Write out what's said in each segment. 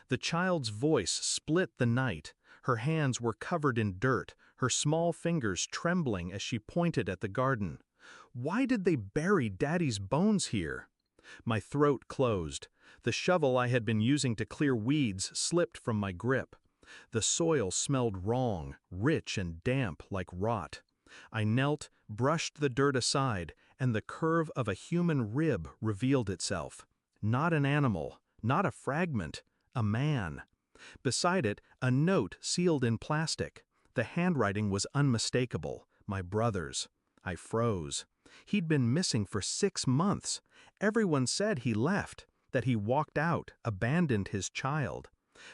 The child's voice split the night. Her hands were covered in dirt, her small fingers trembling as she pointed at the garden. Why did they bury Daddy's bones here? My throat closed. The shovel I had been using to clear weeds slipped from my grip. The soil smelled wrong, rich and damp like rot. I knelt, brushed the dirt aside, and the curve of a human rib revealed itself. Not an animal, not a fragment, a man. Beside it, a note sealed in plastic. The handwriting was unmistakable, my brother's. I froze. He'd been missing for 6 months. Everyone said he left, that he walked out, abandoned his child.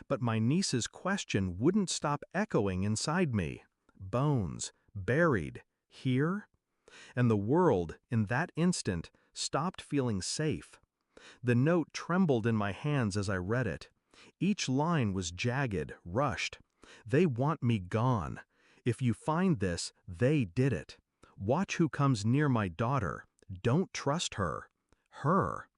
But my niece's question wouldn't stop echoing inside me. Bones, buried, here? And the world, in that instant, stopped feeling safe. The note trembled in my hands as I read it. Each line was jagged, rushed. They want me gone. If you find this, they did it. Watch who comes near my daughter. Don't trust her. Her.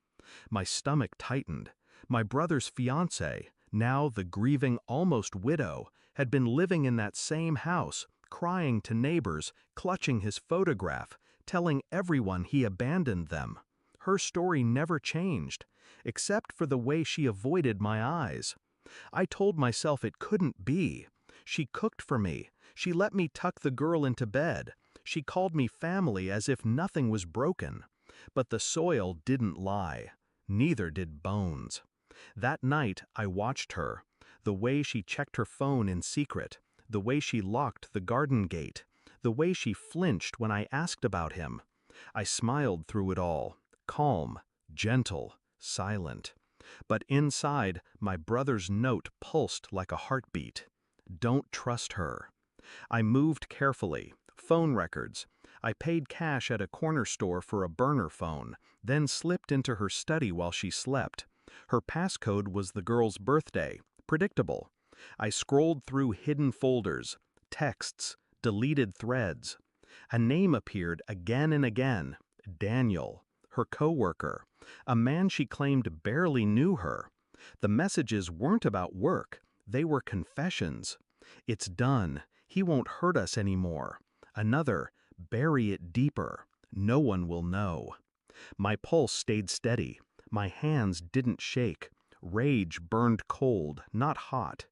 My stomach tightened. My brother's fiancée, now the grieving almost widow, had been living in that same house, crying to neighbors, clutching his photograph, telling everyone he abandoned them. Her story never changed, except for the way she avoided my eyes. I told myself it couldn't be. She cooked for me. She let me tuck the girl into bed. She called me family as if nothing was broken. But the soil didn't lie. Neither did bones. That night I watched her, the way she checked her phone in secret, the way she locked the garden gate, the way she flinched when I asked about him. I smiled through it all, calm, gentle, silent. But inside, my brother's note pulsed like a heartbeat. Don't trust her. I moved carefully. Phone records. I paid cash at a corner store for a burner phone, then slipped into her study while she slept. Her passcode was the girl's birthday. Predictable. I scrolled through hidden folders, texts, deleted threads. A name appeared again and again. Daniel, her coworker, a man she claimed barely knew her. The messages weren't about work. They were confessions. It's done. He won't hurt us anymore. Another, bury it deeper. No one will know. My pulse stayed steady. My hands didn't shake. Rage burned cold, not hot.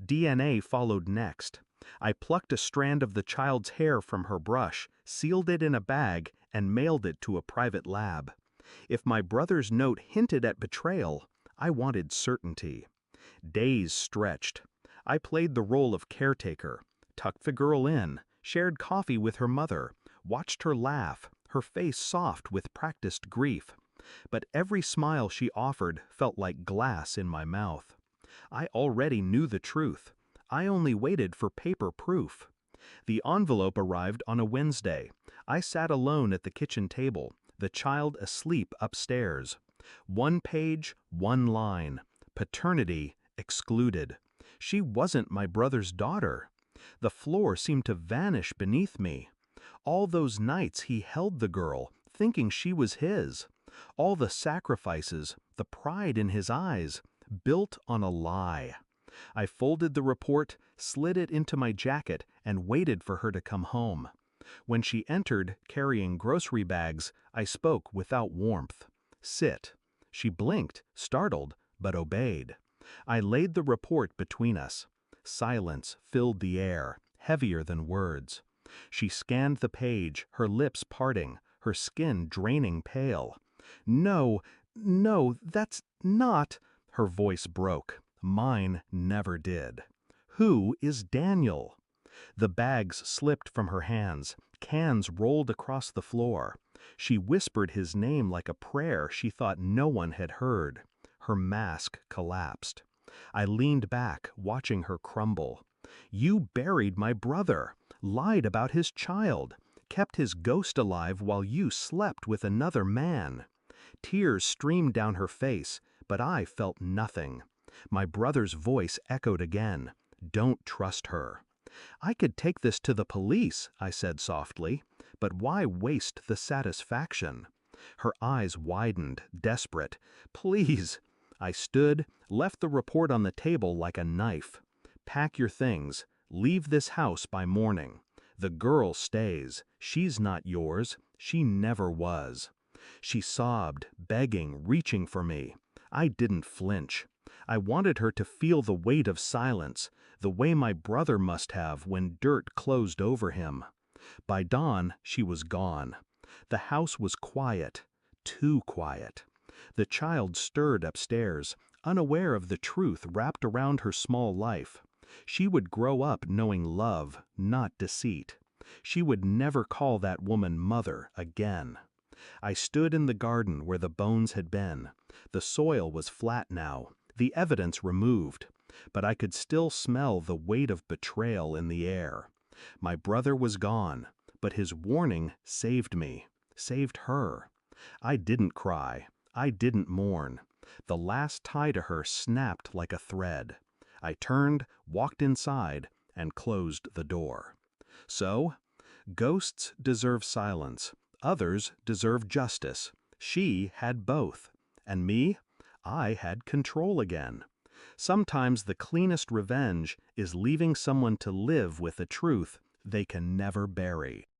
DNA followed next. I plucked a strand of the child's hair from her brush, sealed it in a bag, and mailed it to a private lab. If my brother's note hinted at betrayal, I wanted certainty. Days stretched. I played the role of caretaker, tucked the girl in, shared coffee with her mother, watched her laugh, her face soft with practiced grief. But every smile she offered felt like glass in my mouth. I already knew the truth. I only waited for paper proof. The envelope arrived on a Wednesday. I sat alone at the kitchen table, the child asleep upstairs. 1 page, 1 line. Paternity excluded. She wasn't my brother's daughter. The floor seemed to vanish beneath me. All those nights he held the girl, thinking she was his. All the sacrifices, the pride in his eyes, built on a lie. I folded the report, slid it into my jacket, and waited for her to come home. When she entered, carrying grocery bags, I spoke without warmth. Sit. She blinked, startled, but obeyed. I laid the report between us. Silence filled the air, heavier than words. She scanned the page, her lips parting, her skin draining pale. No, that's not. Her voice broke. Mine never did. Who is Daniel? The bags slipped from her hands. Cans rolled across the floor. She whispered his name like a prayer she thought no one had heard. Her mask collapsed. I leaned back, watching her crumble. You buried my brother, lied about his child, kept his ghost alive while you slept with another man. Tears streamed down her face, but I felt nothing. My brother's voice echoed again. Don't trust her. I could take this to the police, I said softly, but why waste the satisfaction? Her eyes widened, desperate. Please. I stood, left the report on the table like a knife. Pack your things. Leave this house by morning. The girl stays. She's not yours. She never was. She sobbed, begging, reaching for me. I didn't flinch. I wanted her to feel the weight of silence, the way my brother must have when dirt closed over him. By dawn, she was gone. The house was quiet, too quiet. The child stirred upstairs, unaware of the truth wrapped around her small life. She would grow up knowing love, not deceit. She would never call that woman mother again. I stood in the garden where the bones had been. The soil was flat now, the evidence removed, but I could still smell the weight of betrayal in the air. My brother was gone, but his warning saved me, saved her. I didn't cry. I didn't mourn. The last tie to her snapped like a thread. I turned, walked inside, and closed the door. So, ghosts deserve silence. Others deserve justice. She had both. And me? I had control again. Sometimes the cleanest revenge is leaving someone to live with a truth they can never bury.